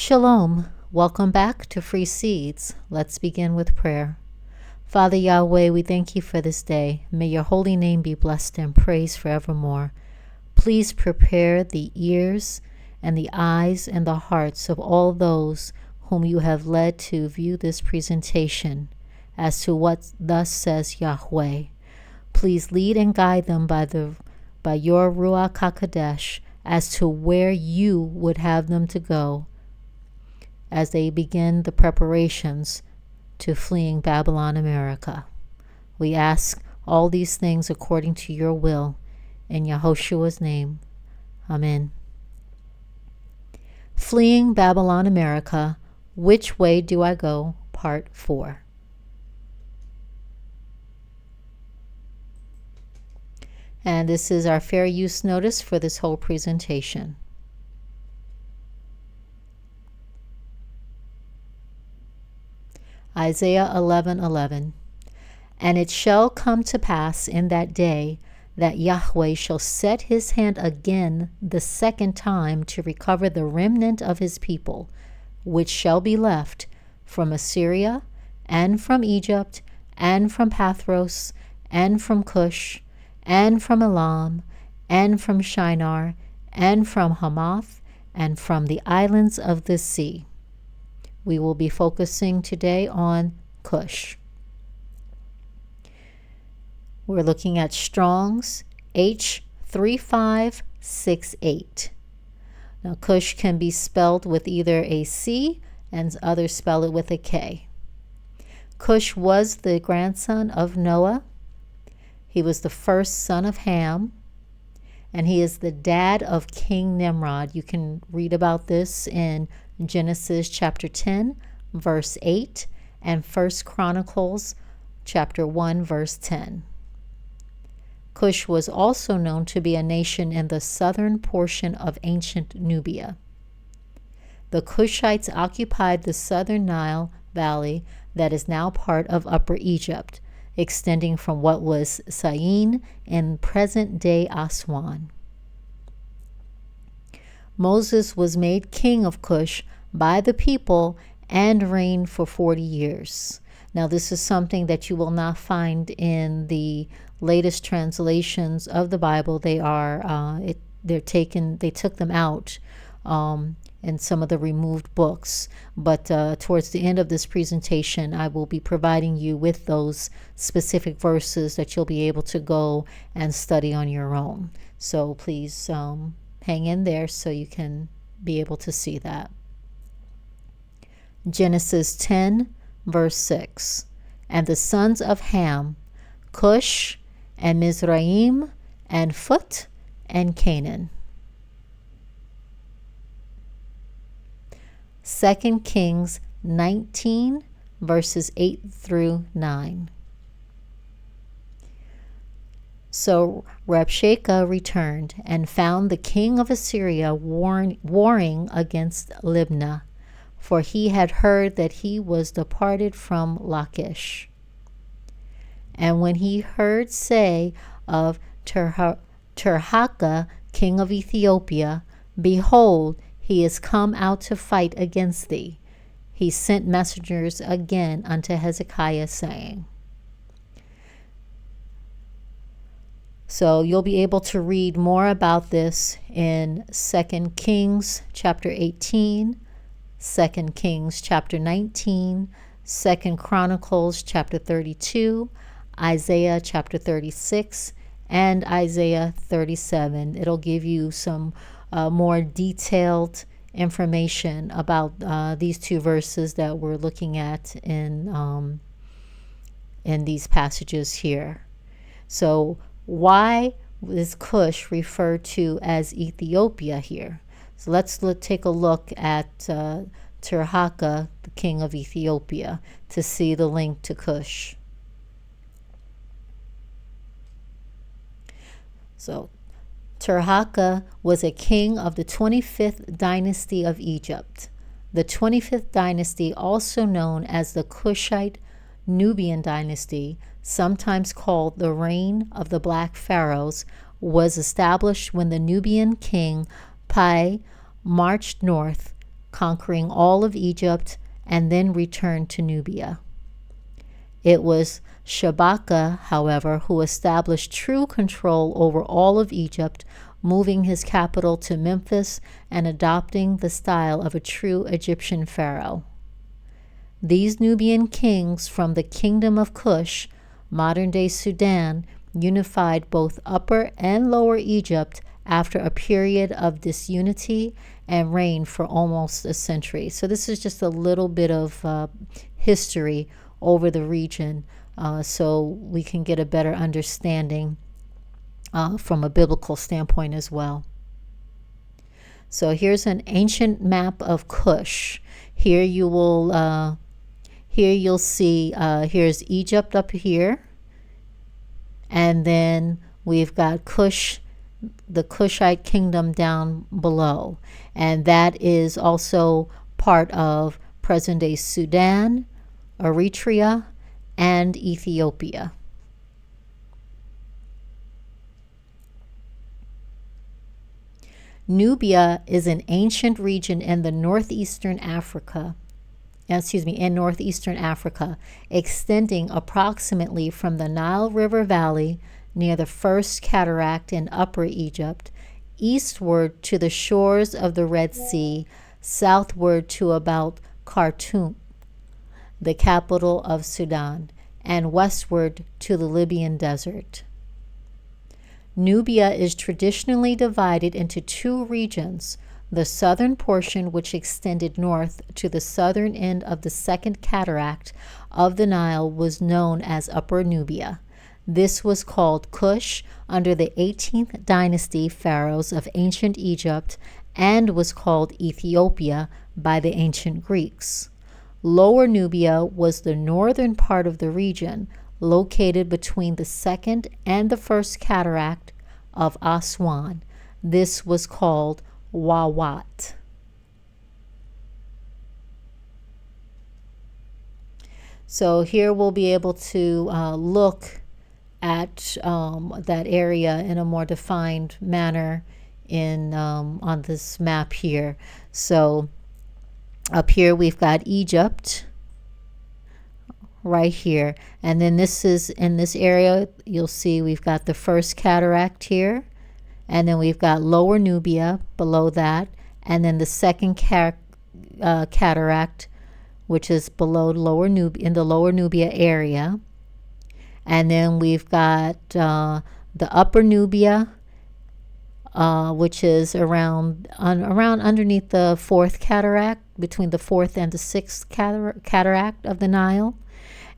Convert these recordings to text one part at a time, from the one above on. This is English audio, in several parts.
Shalom. Welcome back to Free Seeds. Let's begin with prayer. Father Yahweh, we thank you for this day. May your holy name be blessed and praised forevermore. Please prepare the ears and the eyes and the hearts of all those whom you have led to view this presentation as to what thus says Yahweh. Please lead and guide them by your RUACH HA'KODESH as to where you would have them to go as they begin the preparations to fleeing Babylon, America. We ask all these things according to your will, in YHWH'S name. Amen. Fleeing Babylon, America, Which Way Do I Go? Part 4. And this is our fair use notice for this whole presentation. Isaiah 11:11. And it shall come to pass in that day that Yahweh shall set his hand again the second time to recover the remnant of his people, which shall be left from Assyria, and from Egypt, and from Pathros, and from Cush, and from Elam, and from Shinar, and from Hamath, and from the islands of the sea. We will be focusing today on Cush. We're looking at Strong's H3568. Now, Cush can be spelled with either a C and others spell it with a K. Cush was the grandson of Noah. He was the first son of Ham, and he is the dad of King Nimrod. You can read about this in Genesis chapter 10, verse 8, and 1 Chronicles chapter 1, verse 10. Cush was also known to be a nation in the southern portion of ancient Nubia. The Cushites occupied the southern Nile Valley that is now part of Upper Egypt, extending from what was Syene in present-day Aswan. Moses was made king of Cush by the people and reigned for 40 years. Now, this is something that you will not find in the latest translations of the Bible. They took them out in some of the removed books. But towards the end of this presentation, I will be providing you with those specific verses that you'll be able to go and study on your own. So please hang in there so you can be able to see that. Genesis 10, verse 6. And the sons of Ham, Cush, and Mizraim, and Phut, and Canaan. 2 Kings 19, verses 8 through 9. So Rabshakeh returned and found the king of Assyria warring against Libnah, for he had heard that he was departed from Lachish. And when he heard say of Tirhakah, king of Ethiopia, behold, he is come out to fight against thee, he sent messengers again unto Hezekiah, saying. So you'll be able to read more about this in 2 Kings chapter 18, 2 Kings chapter 19, 2 Chronicles chapter 32, Isaiah chapter 36, and Isaiah 37. It'll give you some more detailed information about these two verses that we're looking at in these passages here. So why is Cush referred to as Ethiopia here? So let's take a look at Tirhakah, the king of Ethiopia, to see the link to Cush. So Tirhakah was a king of the 25th dynasty of Egypt. The 25th dynasty, also known as the Cushite Nubian dynasty, sometimes called the reign of the Black Pharaohs, was established when the Nubian king Pi marched north conquering all of Egypt, and then returned to Nubia. It was Shabaka, however, who established true control over all of Egypt, moving his capital to Memphis and adopting the style of a true Egyptian pharaoh. These Nubian kings from the kingdom of Cush, modern-day Sudan, unified both Upper and Lower Egypt after a period of disunity and reigned for almost a century. So this is just a little bit of history over the region, so we can get a better understanding from a biblical standpoint as well. So here's an ancient map of Cush. Here you'll see here's Egypt up here, and then we've got Cush, the Cushite kingdom down below, and that is also part of present-day Sudan, Eritrea, and Ethiopia. Nubia is an ancient region in the northeastern Africa, extending approximately from the Nile River Valley near the first cataract in Upper Egypt, eastward to the shores of the Red Sea, southward to about Khartoum, the capital of Sudan, and westward to the Libyan desert. Nubia is traditionally divided into two regions. The southern portion, which extended north to the southern end of the second cataract of the Nile, was known as Upper Nubia. This was called Cush under the 18th dynasty pharaohs of ancient Egypt and was called Ethiopia by the ancient Greeks. Lower Nubia was the northern part of the region, located between the second and the first cataract of Aswan. This was called YHWH. So here we'll be able to look at that area in a more defined manner in on this map here. So up here we've got Egypt right here, and then this is in this area you'll see we've got the first cataract here, and then we've got Lower Nubia below that, and then the second cataract, which is below Lower Nubia, in the Lower Nubia area. And then we've got the Upper Nubia, which is around underneath the fourth cataract, between the fourth and the sixth cataract of the Nile.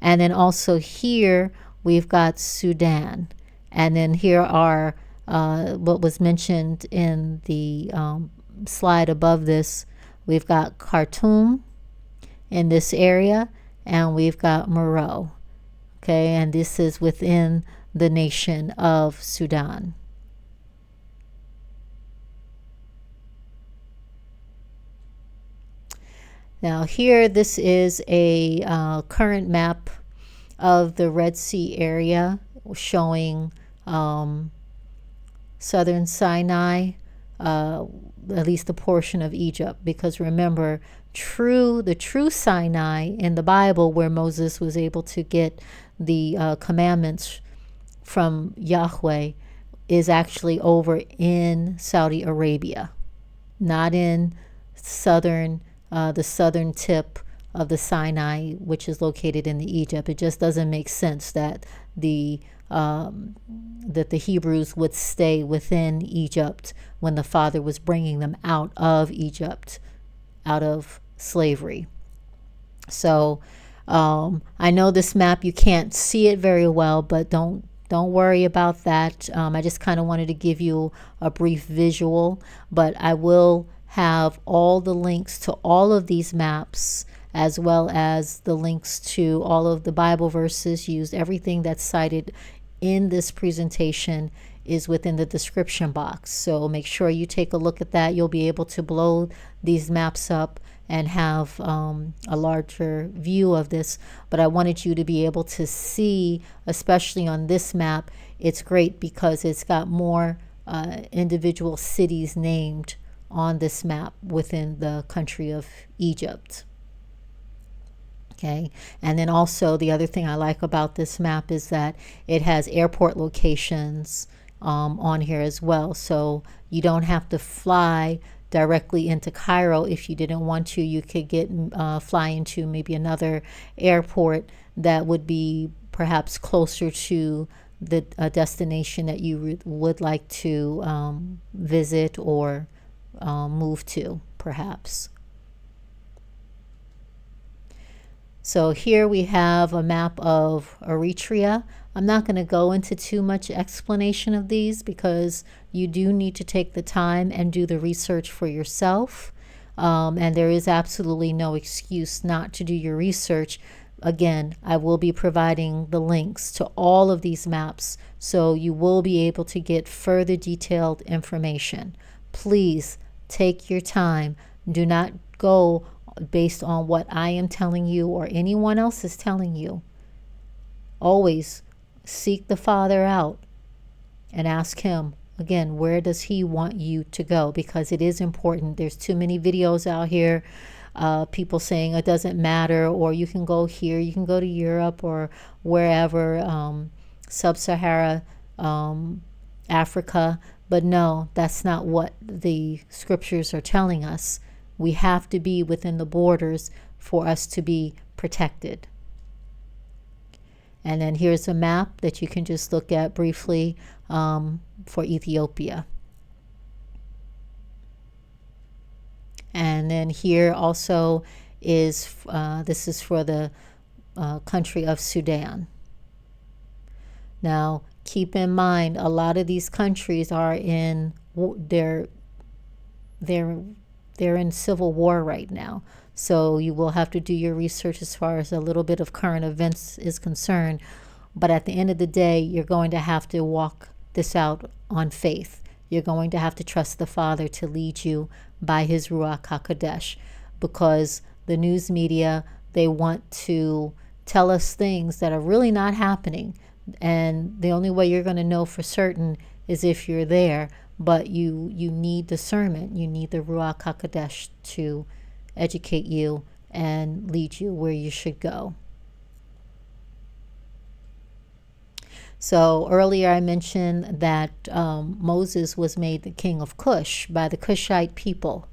And then also here we've got Sudan. And then here are what was mentioned in the slide above this. We've got Khartoum in this area, and we've got Meroe. Okay, and this is within the nation of Sudan. Now here, this is a current map of the Red Sea area showing southern Sinai, at least a portion of Egypt, because remember, the true Sinai in the Bible, where Moses was able to get the commandments from Yahweh, is actually over in Saudi Arabia, not in the southern tip of the Sinai, which is located in the Egypt. It just doesn't make sense that the Hebrews would stay within Egypt when the Father was bringing them out of Egypt, out of slavery. So I know this map, you can't see it very well, but don't worry about that. I just kind of wanted to give you a brief visual, but I will have all the links to all of these maps, as well as the links to all of the Bible verses used. Everything that's cited in this presentation is within the description box. So make sure you take a look at that. You'll be able to blow these maps up and have a larger view of this. But I wanted you to be able to see, especially on this map, it's great because it's got more individual cities named on this map within the country of Egypt. Okay, and then also the other thing I like about this map is that it has airport locations on here as well. So you don't have to fly directly into Cairo if you didn't want to. You could get fly into maybe another airport that would be perhaps closer to the destination that you would like to visit or move to, perhaps. So here we have a map of Eritrea. I'm not going to go into too much explanation of these because you do need to take the time and do the research for yourself. And there is absolutely no excuse not to do your research. Again, I will be providing the links to all of these maps, so you will be able to get further detailed information. Please take your time. Do not go based on what I am telling you or anyone else is telling you. Always seek the Father out and ask him, again, where does he want you to go? Because it is important. There's too many videos out here, people saying it doesn't matter, or you can go here, you can go to Europe or wherever, sub-Sahara Africa. But no, that's not what the scriptures are telling us. We have to be within the borders for us to be protected. And then here's a map that you can just look at briefly for Ethiopia. And then here also is, this is for the country of Sudan. Now, keep in mind, a lot of these countries are in, they're in civil war right now. So you will have to do your research as far as a little bit of current events is concerned. But at the end of the day, you're going to have to walk this out on faith. You're going to have to trust the Father to lead you by his RUACH HA'KODESH, because the news media, they want to tell us things that are really not happening. And the only way you're going to know for certain is if you're there. But you need discernment. You need the RUACH HA'KODESH to educate you and lead you where you should go. So earlier I mentioned that Moses was made the king of Cush by the Cushite people.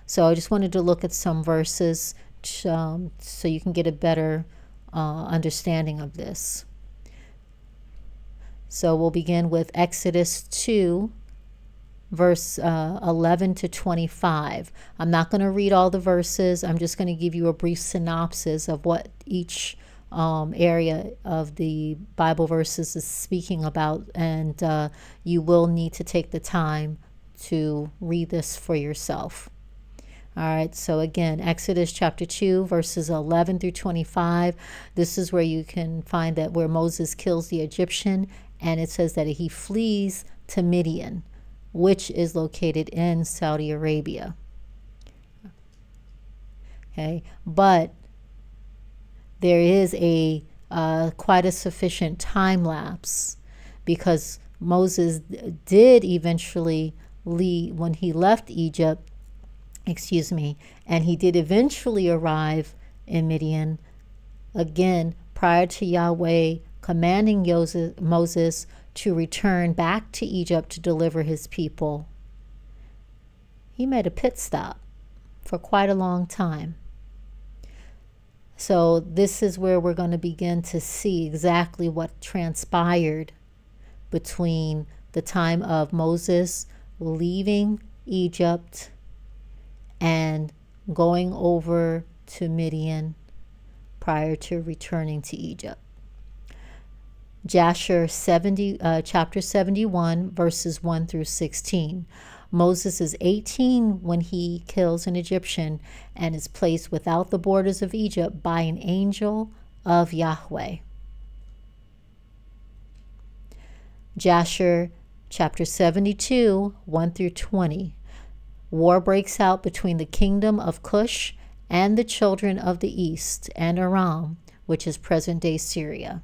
So I just wanted to look at some verses so you can get a better understanding of this. So we'll begin with Exodus 2, verse 11 to 25. I'm not going to read all the verses. I'm just going to give you a brief synopsis of what each area of the Bible verses is speaking about, and you will need to take the time to read this for yourself. All right, so again, Exodus chapter 2, verses 11 through 25. This is where you can find that where Moses kills the Egyptian, and it says that he flees to Midian, which is located in Saudi Arabia. Okay, but there is a quite a sufficient time lapse, because Moses did eventually leave when he left Egypt, and he did eventually arrive in Midian, again, prior to Yahweh commanding Moses to return back to Egypt to deliver his people. He made a pit stop for quite a long time. So this is where we're going to begin to see exactly what transpired between the time of Moses leaving Egypt and going over to Midian prior to returning to Egypt. Jasher chapter 71, verses 1 through 16. Moses is 18 when he kills an Egyptian and is placed without the borders of Egypt by an angel of Yahweh. Jasher chapter 72, 1 through 20. War breaks out between the kingdom of Cush and the children of the east and Aram, which is present-day Syria.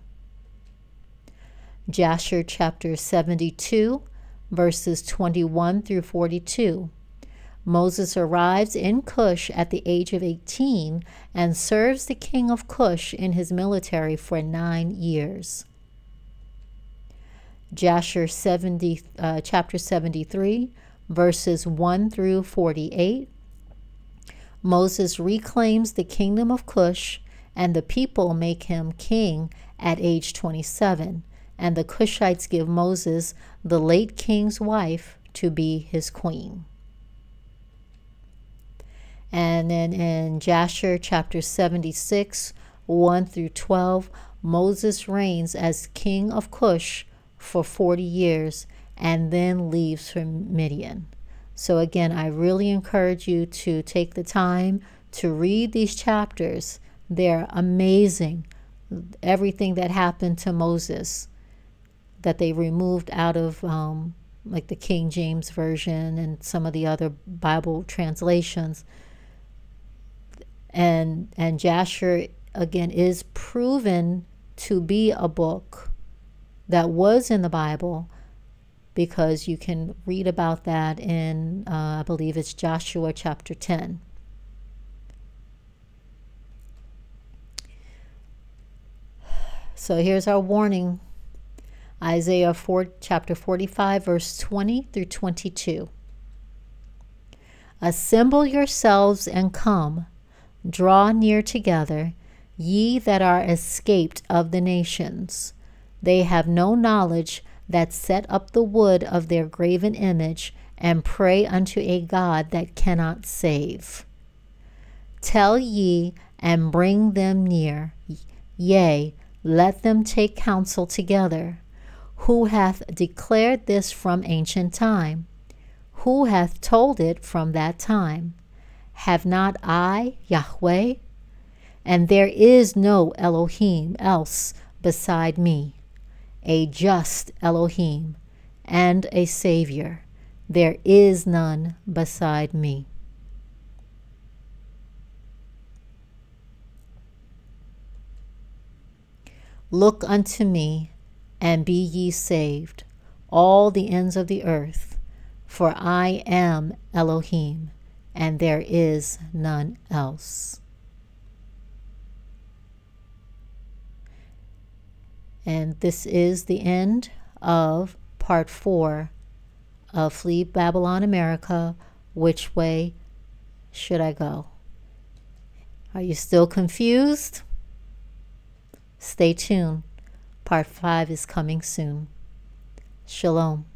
Jasher chapter 72, verses 21 through 42. Moses arrives in Cush at the age of 18 and serves the king of Cush in his military for 9 years. Jasher chapter 73, verses 1 through 48. Moses reclaims the kingdom of Cush, and the people make him king at age 27, and the Cushites give Moses the late king's wife to be his queen. And then in Jasher chapter 76, 1 through 12, Moses reigns as king of Cush for 40 years and then leaves for Midian. So again, I really encourage you to take the time to read these chapters. They're amazing. Everything that happened to Moses that they removed out of like the King James Version and some of the other Bible translations. And Jasher, again, is proven to be a book that was in the Bible, because you can read about that in, I believe it's Joshua chapter 10. So here's our warning. Isaiah chapter 45, verse 20 through 22. Assemble yourselves and come. Draw near together, ye that are escaped of the nations. They have no knowledge that set up the wood of their graven image and pray unto a God that cannot save. Tell ye and bring them near, yea, let them take counsel together. Who hath declared this from ancient time? Who hath told it from that time? Have not I, Yahweh? And there is no Elohim else beside me, a just Elohim and a Savior. There is none beside me. Look unto me, and be ye saved, all the ends of the earth, for I am Elohim, and there is none else. And this is the end of part 4 of Flee Babylon America. Which way should I go? Are you still confused? Stay tuned. Part 5 is coming soon. Shalom.